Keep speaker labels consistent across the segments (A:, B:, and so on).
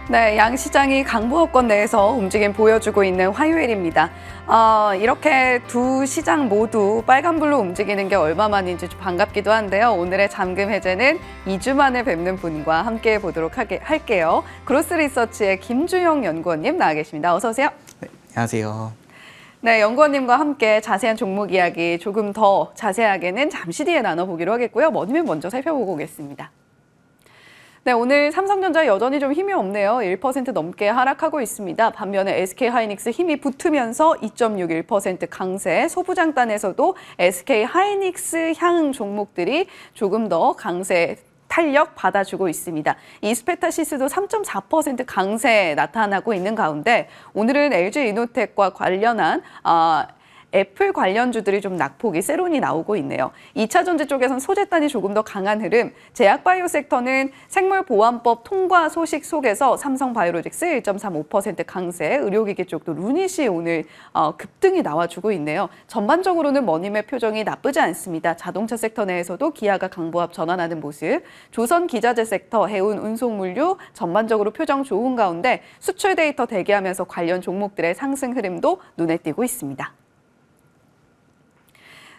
A: 네, 양시장이 강보합권 내에서 움직임 보여주고 있는 화요일입니다. 이렇게 두 시장 모두 빨간불로 움직이는 게 얼마만인지 좀 반갑기도 한데요. 오늘의 잠금 해제는 2주 만에 뵙는 분과 함께 보도록 할게요. 그로스리서치의 김주영 연구원님 나와 계십니다. 어서 오세요.
B: 네, 안녕하세요.
A: 네, 연구원님과 함께 자세한 종목 이야기 조금 더 자세하게는 잠시 뒤에 나눠보기로 하겠고요. 뭐니면 먼저 살펴보고 오겠습니다. 네, 오늘 삼성전자 여전히 좀 힘이 없네요. 1% 넘게 하락하고 있습니다. 반면에 SK하이닉스 힘이 붙으면서 2.61% 강세, 소부장단에서도 SK하이닉스 향 종목들이 조금 더 강세 탄력 받아주고 있습니다. 이스페타시스도 3.4% 강세 나타나고 있는 가운데 오늘은 LG이노텍과 관련한 애플 관련주들이 좀 낙폭이 세론이 나오고 있네요. 2차 전지 쪽에선 소재단이 조금 더 강한 흐름, 제약바이오 섹터는 생물보안법 통과 소식 속에서 삼성바이오로직스 1.35% 강세, 의료기기 쪽도 루닛이 오늘 급등이 나와주고 있네요. 전반적으로는 머님의 표정이 나쁘지 않습니다. 자동차 섹터 내에서도 기아가 강보합 전환하는 모습, 조선 기자재 섹터, 해운 운송물류 전반적으로 표정 좋은 가운데 수출 데이터 대기하면서 관련 종목들의 상승 흐름도 눈에 띄고 있습니다.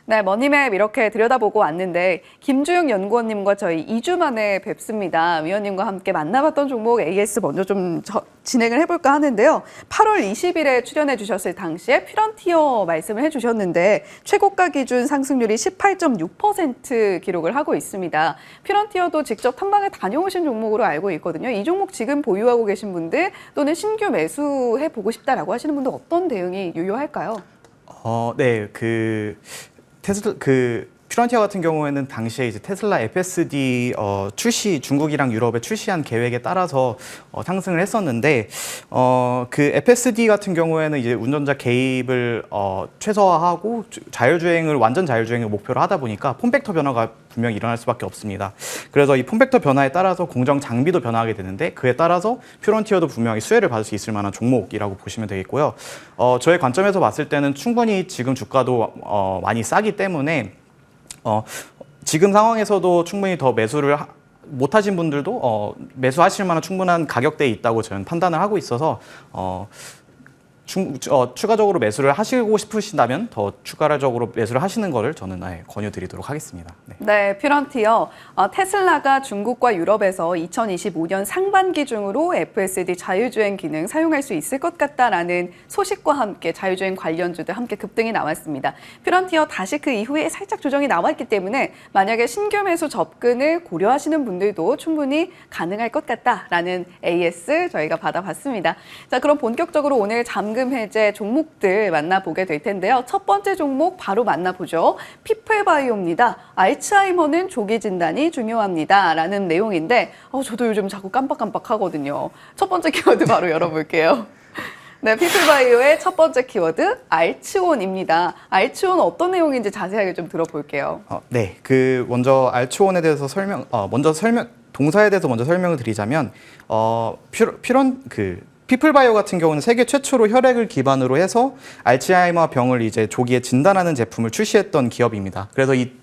A: 네, 머니맵 이렇게 들여다보고 왔는데 김주영 연구원님과 저희 2주 만에 뵙습니다. 위원님과 함께 만나봤던 종목 AS 먼저 좀 진행을 해볼까 하는데요. 8월 20일에 출연해 주셨을 당시에 퓨런티어 말씀을 해주셨는데 최고가 기준 상승률이 18.6% 기록을 하고 있습니다. 퓨런티어도 직접 탐방에 다녀오신 종목으로 알고 있거든요. 이 종목 지금 보유하고 계신 분들 또는 신규 매수해보고 싶다라고 하시는 분들 어떤 대응이 유효할까요?
B: 네, 퓨런티어 같은 경우에는 당시에 이제 테슬라 FSD 출시, 중국이랑 유럽에 출시한 계획에 따라서 상승을 했었는데 그 FSD 같은 경우에는 이제 운전자 개입을 최소화하고 완전 자율주행을 목표로 하다 보니까 폼팩터 변화가 분명히 일어날 수밖에 없습니다. 그래서 이 폼팩터 변화에 따라서 공정 장비도 변화하게 되는데 그에 따라서 퓨런티어도 분명히 수혜를 받을 수 있을 만한 종목이라고 보시면 되겠고요. 저의 관점에서 봤을 때는 충분히 지금 주가도 많이 싸기 때문에 지금 상황에서도 충분히 더 매수를 못하신 분들도 매수하실 만한 충분한 가격대에 있다고 저는 판단을 하고 있어서 추가적으로 매수를 하시고 싶으신다면 더 추가적으로 매수를 하시는 거를 저는 권유드리도록 하겠습니다.
A: 네, 퓨런티어. 테슬라가 중국과 유럽에서 2025년 상반기 중으로 FSD 자율주행 기능 사용할 수 있을 것 같다라는 소식과 함께 자율주행 관련주들 함께 급등이 나왔습니다. 퓨런티어 다시 그 이후에 살짝 조정이 나왔기 때문에 만약에 신규 매수 접근을 고려하시는 분들도 충분히 가능할 것 같다라는 AS 저희가 받아봤습니다. 자, 그럼 본격적으로 오늘 잠금 해제 종목들 만나보게 될 텐데요. 첫 번째 종목 바로 만나보죠. 피플바이오입니다. 알츠하이머는 조기 진단이 중요합니다. 라는 내용인데 저도 요즘 자꾸 깜빡깜빡하거든요. 첫 번째 키워드 바로 열어볼게요. 네, 피플바이오의 첫 번째 키워드 알츠온입니다. 알츠온 어떤 내용인지 자세하게 좀 들어볼게요.
B: 네, 먼저 알츠온에 대해서 동사에 대해서 먼저 설명을 드리자면 피플바이오 같은 경우는 세계 최초로 혈액을 기반으로 해서 알츠하이머 병을 이제 조기에 진단하는 제품을 출시했던 기업입니다. 그래서 이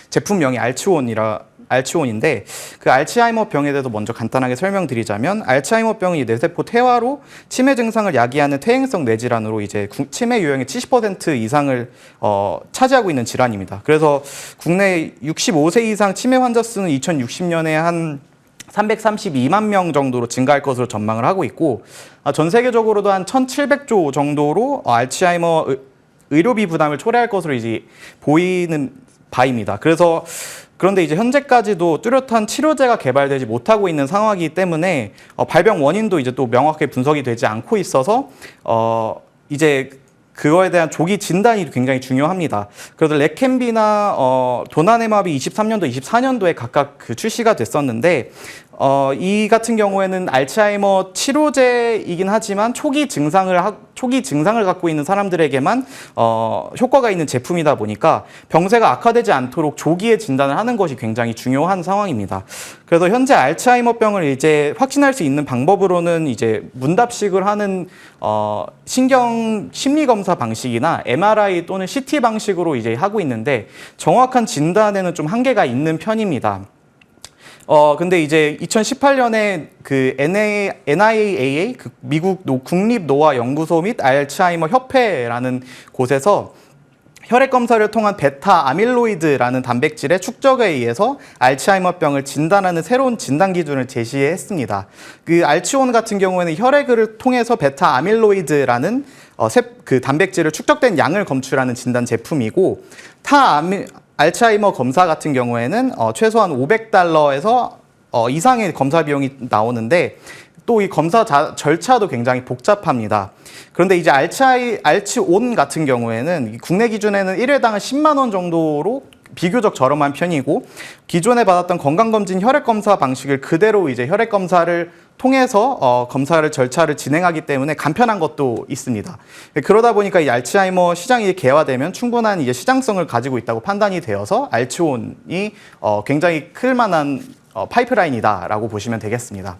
B: 제품명이 알츠온인데 그 알츠하이머 병에 대해서 먼저 간단하게 설명드리자면 알츠하이머 병이 뇌세포 퇴화로 치매 증상을 야기하는 퇴행성 뇌질환으로 이제 치매 유형의 70% 이상을 차지하고 있는 질환입니다. 그래서 국내 65세 이상 치매 환자 수는 2060년에 한 332만 명 정도로 증가할 것으로 전망을 하고 있고 전 세계적으로도 한 1,700조 정도로 알츠하이머 의료비 부담을 초래할 것으로 이제 보이는 바입니다. 그런데 이제 현재까지도 뚜렷한 치료제가 개발되지 못하고 있는 상황이기 때문에 발병 원인도 이제 또 명확하게 분석이 되지 않고 있어서 이제 그거에 대한 조기 진단이 굉장히 중요합니다. 그래서 레켐비나 도나네맙이 23년도, 24년도에 각각 출시가 됐었는데 이 같은 경우에는 알츠하이머 치료제이긴 하지만 초기 증상을 갖고 있는 사람들에게만 효과가 있는 제품이다 보니까 병세가 악화되지 않도록 조기에 진단을 하는 것이 굉장히 중요한 상황입니다. 그래서 현재 알츠하이머병을 이제 확진할 수 있는 방법으로는 이제 문답식을 하는 신경 심리 검사 방식이나 MRI 또는 CT 방식으로 이제 하고 있는데 정확한 진단에는 좀 한계가 있는 편입니다. 근데 이제 2018년에 그 NIAA, 그 미국 국립 노화 연구소 및 알츠하이머 협회라는 곳에서 혈액 검사를 통한 베타 아밀로이드라는 단백질의 축적에 의해서 알츠하이머병을 진단하는 새로운 진단 기준을 제시했습니다. 그 알츠온 같은 경우에는 혈액을 통해서 베타 아밀로이드라는 그 단백질을 축적된 양을 검출하는 진단 제품이고, 알츠하이머 검사 같은 경우에는 최소한 $500에서 이상의 검사 비용이 나오는데, 또 이 검사 절차도 굉장히 복잡합니다. 그런데 이제 알츠온 같은 경우에는 국내 기준에는 1회당 10만 원 정도로 비교적 저렴한 편이고, 기존에 받았던 건강검진 혈액검사 방식을 그대로 이제 혈액검사를 통해서 검사를 절차를 진행하기 때문에 간편한 것도 있습니다. 그러다 보니까 이 알츠하이머 시장이 개화되면 충분한 이제 시장성을 가지고 있다고 판단이 되어서 알츠온이 굉장히 클 만한 파이프라인이다라고 보시면 되겠습니다.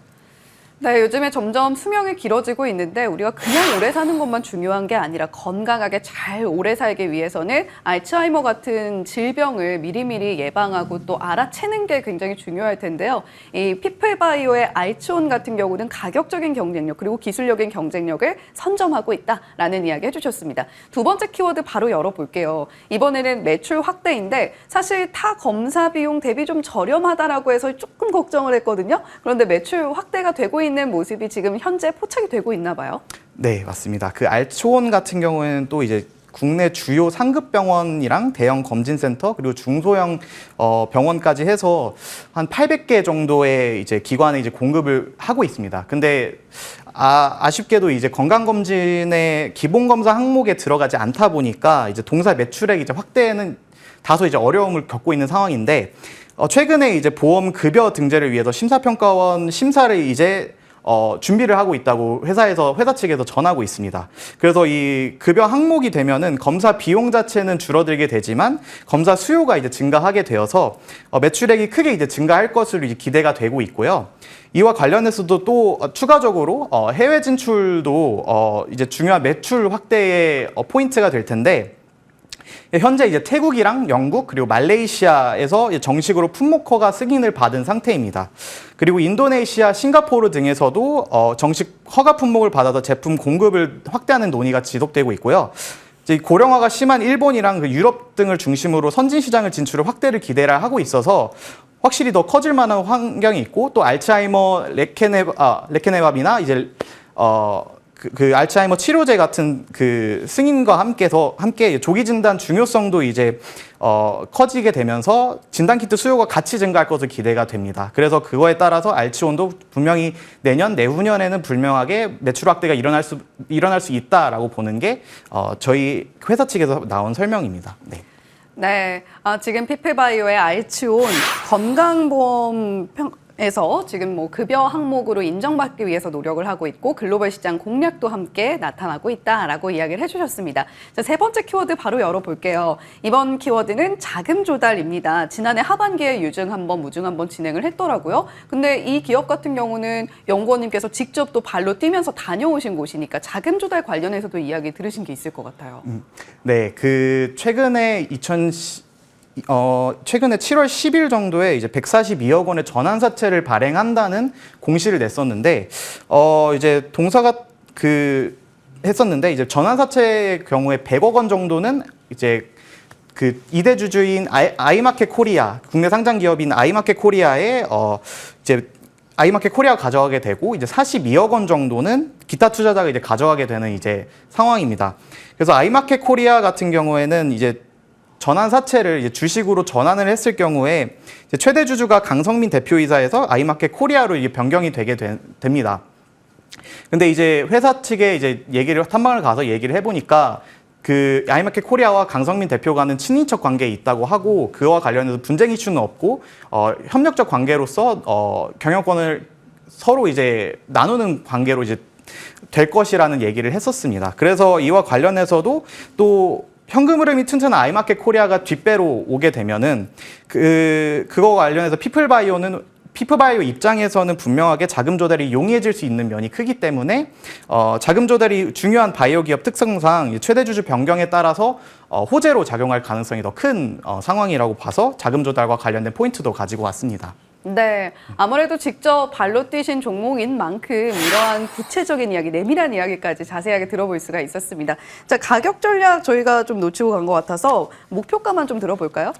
A: 네, 요즘에 점점 수명이 길어지고 있는데 우리가 그냥 오래 사는 것만 중요한 게 아니라 건강하게 잘 오래 살기 위해서는 알츠하이머 같은 질병을 미리미리 예방하고 또 알아채는 게 굉장히 중요할 텐데요. 이 피플바이오의 알츠온 같은 경우는 가격적인 경쟁력 그리고 기술력인 경쟁력을 선점하고 있다라는 이야기 해주셨습니다. 두 번째 키워드 바로 열어볼게요. 이번에는 매출 확대인데 사실 타 검사 비용 대비 좀 저렴하다라고 해서 조금 걱정을 했거든요. 그런데 매출 확대가 되고 있는 모습이 지금 현재 포착이 되고 있나 봐요.
B: 네, 맞습니다. 그 알츠온 같은 경우에는 또 이제 국내 주요 상급 병원이랑 대형 검진센터 그리고 중소형 병원까지 해서 한 800개 정도의 이제 기관에 이제 공급을 하고 있습니다. 근데 아쉽게도 이제 건강검진의 기본 검사 항목에 들어가지 않다 보니까 이제 동사 매출액 이제 확대는 다소 이제 어려움을 겪고 있는 상황인데, 최근에 이제 보험 급여 등재를 위해서 심사평가원 심사를 이제 준비를 하고 있다고 회사 측에서 전하고 있습니다. 그래서 이 급여 항목이 되면은 검사 비용 자체는 줄어들게 되지만 검사 수요가 이제 증가하게 되어서 매출액이 크게 이제 증가할 것으로 이제 기대가 되고 있고요. 이와 관련해서도 또 추가적으로 해외 진출도 이제 중요한 매출 확대의 포인트가 될 텐데, 현재 이제 태국이랑 영국 그리고 말레이시아에서 정식으로 품목허가 승인을 받은 상태입니다. 그리고 인도네시아, 싱가포르 등에서도 정식 허가 품목을 받아서 제품 공급을 확대하는 논의가 지속되고 있고요. 이제 고령화가 심한 일본이랑 그 유럽 등을 중심으로 선진 시장을 진출을 확대를 기대를 하고 있어서 확실히 더 커질 만한 환경이 있고, 또 알츠하이머 레케네밥이나 이제 그 알츠하이머 치료제 같은 그 승인과 함께 조기 진단 중요성도 이제 커지게 되면서 진단 키트 수요가 같이 증가할 것으로 기대가 됩니다. 그래서 그거에 따라서 알츠온도 분명히 내년 내후년에는 불명하게 매출 확대가 일어날 수 있다라고 보는 게 저희 회사 측에서 나온 설명입니다. 네.
A: 네, 지금 피플바이오의 알츠온 건강보험에서 지금 뭐 급여 항목으로 인정받기 위해서 노력을 하고 있고 글로벌 시장 공략도 함께 나타나고 있다라고 이야기를 해주셨습니다. 자, 세 번째 키워드 바로 열어볼게요. 이번 키워드는 자금 조달입니다. 지난해 하반기에 유증 한번, 무증 한번 진행을 했더라고요. 근데 이 기업 같은 경우는 연구원님께서 직접 또 발로 뛰면서 다녀오신 곳이니까 자금 조달 관련해서도 이야기 들으신 게 있을 것 같아요.
B: 네, 그 최근에 최근에 7월 10일 정도에 이제 142억 원의 전환사채를 발행한다는 공시를 냈었는데, 이제 동사가 했었는데, 이제 전환사채의 경우에 100억 원 정도는 이제 그 이대 주주인 아이마켓 코리아, 국내 상장 기업인 아이마켓 코리아에 이제 아이마켓 코리아가 가져가게 되고, 이제 42억 원 정도는 기타 투자자가 이제 가져가게 되는 이제 상황입니다. 그래서 아이마켓 코리아 같은 경우에는 이제 전환 사채를 이제 주식으로 전환을 했을 경우에 이제 최대 주주가 강성민 대표이사에서 아이마켓 코리아로 이게 변경이 되게 됩니다. 근데 이제 회사 측에 이제 탐방을 가서 얘기를 해보니까 그 아이마켓 코리아와 강성민 대표가는 친인척 관계에 있다고 하고, 그와 관련해서 분쟁 이슈는 없고 협력적 관계로서 경영권을 서로 이제 나누는 관계로 이제 될 것이라는 얘기를 했었습니다. 그래서 이와 관련해서도 또 현금 흐름이 튼튼한 아이마켓 코리아가 뒷배로 오게 되면은 그거 관련해서 피플바이오 입장에서는 분명하게 자금 조달이 용이해질 수 있는 면이 크기 때문에 자금 조달이 중요한 바이오 기업 특성상 최대 주주 변경에 따라서 호재로 작용할 가능성이 더 큰 상황이라고 봐서 자금 조달과 관련된 포인트도 가지고 왔습니다.
A: 네, 아무래도 직접 발로 뛰신 종목인 만큼 이러한 구체적인 이야기, 내밀한 이야기까지 자세하게 들어볼 수가 있었습니다. 자, 가격 전략 저희가 좀 놓치고 간 것 같아서 목표가만 좀 들어볼까요?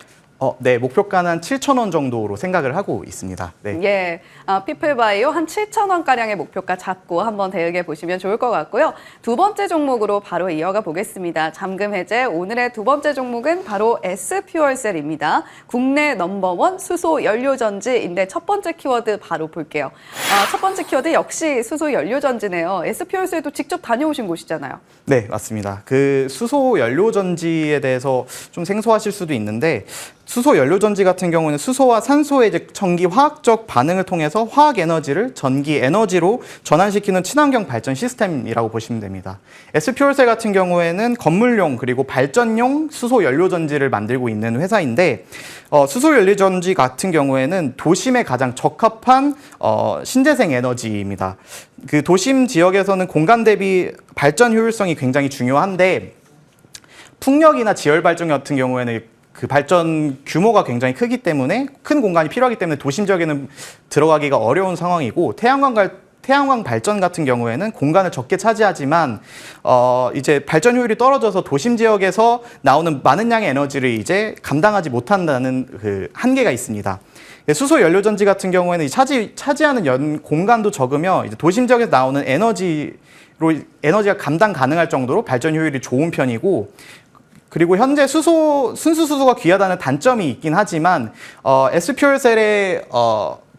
B: 네, 목표가는 한 7,000원 정도로 생각을 하고 있습니다. 네.
A: 예, 피플바이오 한 7,000원가량의 목표가 잡고 한번 대응해 보시면 좋을 것 같고요. 두 번째 종목으로 바로 이어가 보겠습니다. 잠금 해제, 오늘의 두 번째 종목은 바로 S퓨얼셀입니다. 국내 넘버원 수소 연료전지인데 첫 번째 키워드 바로 볼게요. 첫 번째 키워드 역시 수소 연료전지네요. S퓨얼셀도 직접 다녀오신 곳이잖아요.
B: 네, 맞습니다. 그 수소 연료 전지에 대해서 좀 생소하실 수도 있는데 수소 연료 전지 같은 경우는 수소와 산소의 이제 전기 화학적 반응을 통해서 화학 에너지를 전기 에너지로 전환시키는 친환경 발전 시스템이라고 보시면 됩니다. S퓨얼셀 같은 경우에는 건물용 그리고 발전용 수소 연료 전지를 만들고 있는 회사인데 수소 연료 전지 같은 경우에는 도심에 가장 적합한 신재생 에너지입니다. 그 도심 지역에서는 공간 대비 발전 효율성이 굉장히 중요한데 풍력이나 지열 발전 같은 경우에는 그 발전 규모가 굉장히 크기 때문에 큰 공간이 필요하기 때문에 도심 지역에는 들어가기가 어려운 상황이고 태양광 발전 같은 경우에는 공간을 적게 차지하지만 이제 발전 효율이 떨어져서 도심 지역에서 나오는 많은 양의 에너지를 이제 감당하지 못한다는 그 한계가 있습니다. 수소 연료 전지 같은 경우에는 차지하는 공간도 적으며 이제 도심 지역에서 나오는 에너지가 감당 가능할 정도로 발전 효율이 좋은 편이고 그리고 현재 순수 수소가 귀하다는 단점이 있긴 하지만 S퓨얼셀의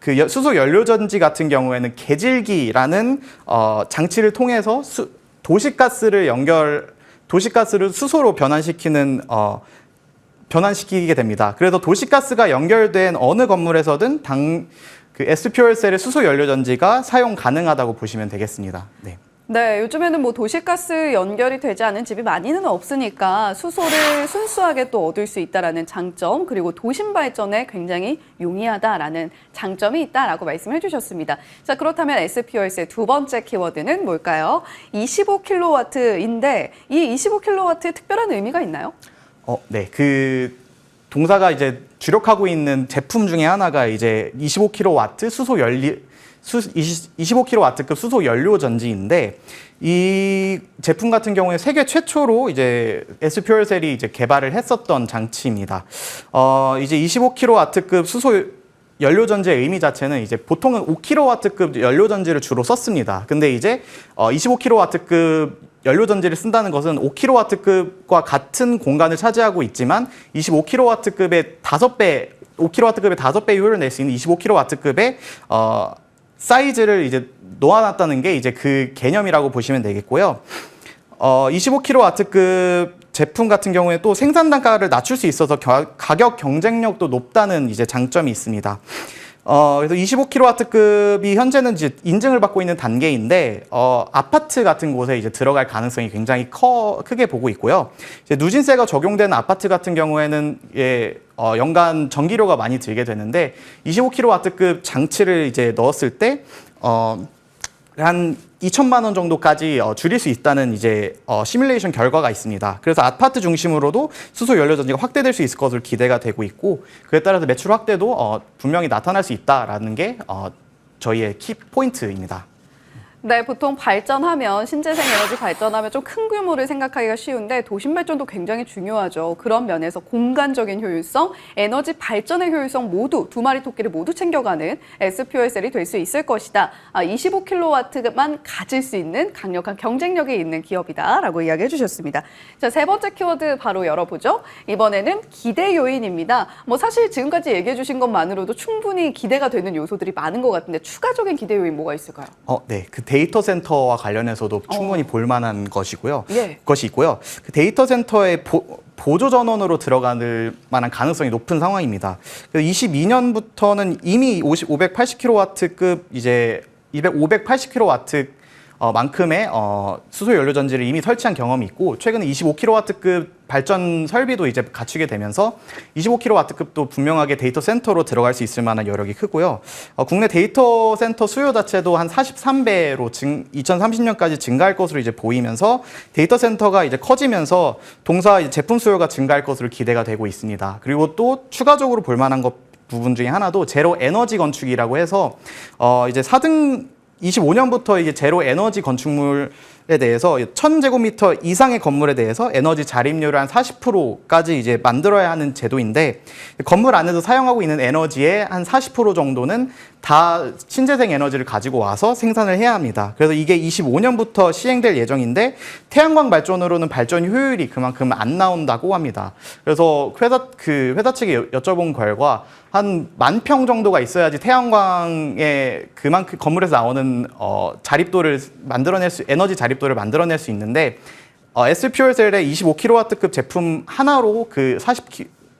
B: 그 수소 연료 전지 같은 경우에는 계질기라는 장치를 통해서 도시가스를 수소로 변환시키게 됩니다. 그래서 도시가스가 연결된 어느 건물에서든 그 S퓨얼셀의 수소 연료 전지가 사용 가능하다고 보시면 되겠습니다. 네.
A: 네, 요즘에는 뭐 도시가스 연결이 되지 않은 집이 많이는 없으니까 수소를 순수하게 또 얻을 수 있다라는 장점, 그리고 도심 발전에 굉장히 용이하다라는 장점이 있다라고 말씀해 주셨습니다. 자, 그렇다면 S퓨얼셀 두 번째 키워드는 뭘까요? 25kW인데 이 25kW에 특별한 의미가 있나요?
B: 네. 그 동사가 이제 주력하고 있는 제품 중에 하나가 이제 25kW 25kW급 수소 연료 전지인데 이 제품 같은 경우에 세계 최초로 이제 S퓨얼셀이 이제 개발을 했었던 장치입니다. 이제 25kW급 수소 연료 전지의 의미 자체는 이제 보통은 5kW급 연료 전지를 주로 썼습니다. 근데 이제 25kW급 연료 전지를 쓴다는 것은 5kW급과 같은 공간을 차지하고 있지만 25kW급의 5kW급의 효율을 낼 수 있는 25kW급의 사이즈를 이제 놓아놨다는 게 이제 그 개념이라고 보시면 되겠고요. 25kW급 제품 같은 경우에 또 생산 단가를 낮출 수 있어서 가격 경쟁력도 높다는 이제 장점이 있습니다. 그래서 25kW급이 현재는 이제 인증을 받고 있는 단계인데 아파트 같은 곳에 이제 들어갈 가능성이 굉장히 크게 보고 있고요. 이제 누진세가 적용되는 아파트 같은 경우에는 연간 전기료가 많이 들게 되는데 25kW급 장치를 이제 넣었을 때 한 2천만 원 정도까지 줄일 수 있다는 이제 시뮬레이션 결과가 있습니다. 그래서 아파트 중심으로도 수소 연료 전지가 확대될 수 있을 것으로 기대가 되고 있고 그에 따라서 매출 확대도 분명히 나타날 수 있다라는 게 저희의 키 포인트입니다.
A: 네, 보통 발전하면 신재생 에너지 발전하면 좀 큰 규모를 생각하기가 쉬운데 도심 발전도 굉장히 중요하죠. 그런 면에서 공간적인 효율성, 에너지 발전의 효율성 모두 두 마리 토끼를 모두 챙겨가는 S퓨얼셀이 될 수 있을 것이다. 25kW만 가질 수 있는 강력한 경쟁력이 있는 기업이다라고 이야기해 주셨습니다. 자, 세 번째 키워드 바로 열어보죠. 이번에는 기대 요인입니다. 뭐 사실 지금까지 얘기해 주신 것만으로도 충분히 기대가 되는 요소들이 많은 것 같은데 추가적인 기대 요인 뭐가 있을까요?
B: 네, 그 데이터 센터와 관련해서도 충분히 볼만한 것이 있고요. 그 데이터 센터의 보조 전원으로 들어가는 만한 가능성이 높은 상황입니다. 22년부터는 이미 580kW급 이제 580kW 만큼의 수소 연료 전지를 이미 설치한 경험이 있고 최근에 25kW급 발전 설비도 이제 갖추게 되면서 25kW급도 분명하게 데이터 센터로 들어갈 수 있을 만한 여력이 크고요. 국내 데이터 센터 수요 자체도 한 43배로 2030년까지 증가할 것으로 이제 보이면서 데이터 센터가 이제 커지면서 동사 제품 수요가 증가할 것으로 기대가 되고 있습니다. 그리고 또 추가적으로 볼 만한 것 부분 중에 하나도 제로 에너지 건축이라고 해서 이제 25년부터 이게 제로 에너지 건축물에 대해서 1,000제곱미터 이상의 건물에 대해서 에너지 자립률을 한 40%까지 이제 만들어야 하는 제도인데, 건물 안에서 사용하고 있는 에너지의 한 40% 정도는 다 신재생 에너지를 가지고 와서 생산을 해야 합니다. 그래서 이게 25년부터 시행될 예정인데, 태양광 발전으로는 발전 효율이 그만큼 안 나온다고 합니다. 그래서 회사 측에 여쭤본 결과 한 10,000평 정도가 있어야지 태양광에 그만큼 건물에서 나오는 자립도를 에너지 자립도를 만들어낼 수 있는데, S퓨얼셀의 25kW급 제품 하나로 그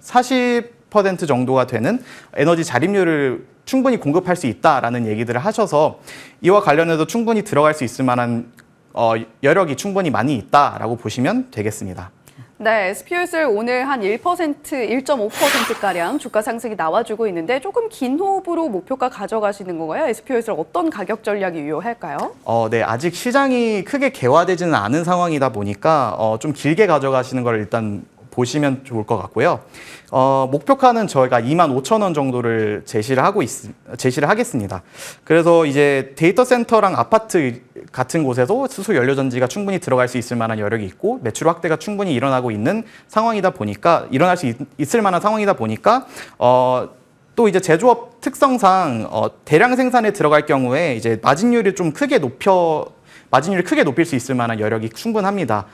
B: 40% 정도가 되는 에너지 자립률을 충분히 공급할 수 있다라는 얘기들을 하셔서, 이와 관련해서 충분히 들어갈 수 있을 만한 여력이 충분히 많이 있다라고 보시면 되겠습니다.
A: 네, S퓨얼셀 오늘 한 1.5%가량 주가 상승이 나와주고 있는데 조금 긴 호흡으로 목표가 가져가시는 건가요? S퓨얼셀 어떤 가격 전략이 유효할까요?
B: 네, 아직 시장이 크게 개화되지는 않은 상황이다 보니까 좀 길게 가져가시는 걸 일단 보시면 좋을 것 같고요. 목표가는 저희가 25,000원 정도를 제시를 하겠습니다. 그래서 이제 데이터 센터랑 아파트 같은 곳에서 수소 연료 전지가 충분히 들어갈 수 있을 만한 여력이 있고, 매출 확대가 충분히 일어나고 있는 상황이다 보니까, 일어날 수 있을 만한 상황이다 보니까, 또 이제 제조업 특성상 대량 생산에 들어갈 경우에 이제 마진율을 크게 높일 수 있을 만한 여력이 충분합니다.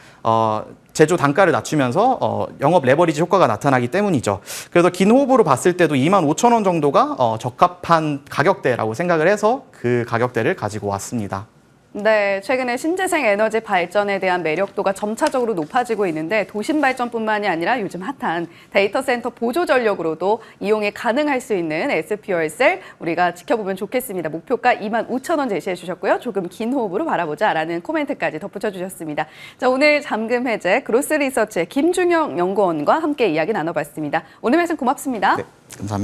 B: 제조 단가를 낮추면서 영업 레버리지 효과가 나타나기 때문이죠. 그래서 긴 호흡으로 봤을 때도 25,000원 정도가 적합한 가격대라고 생각을 해서 그 가격대를 가지고 왔습니다.
A: 네, 최근에 신재생 에너지 발전에 대한 매력도가 점차적으로 높아지고 있는데, 도심 발전뿐만이 아니라 요즘 핫한 데이터 센터 보조 전력으로도 이용이 가능할 수 있는 S퓨얼셀 우리가 지켜보면 좋겠습니다. 목표가 25,000원 제시해 주셨고요. 조금 긴 호흡으로 바라보자라는 코멘트까지 덧붙여 주셨습니다. 자, 오늘 잠금 해제 그로스 리서치의 김준영 연구원과 함께 이야기 나눠봤습니다. 오늘 말씀 고맙습니다.
B: 네, 감사합니다.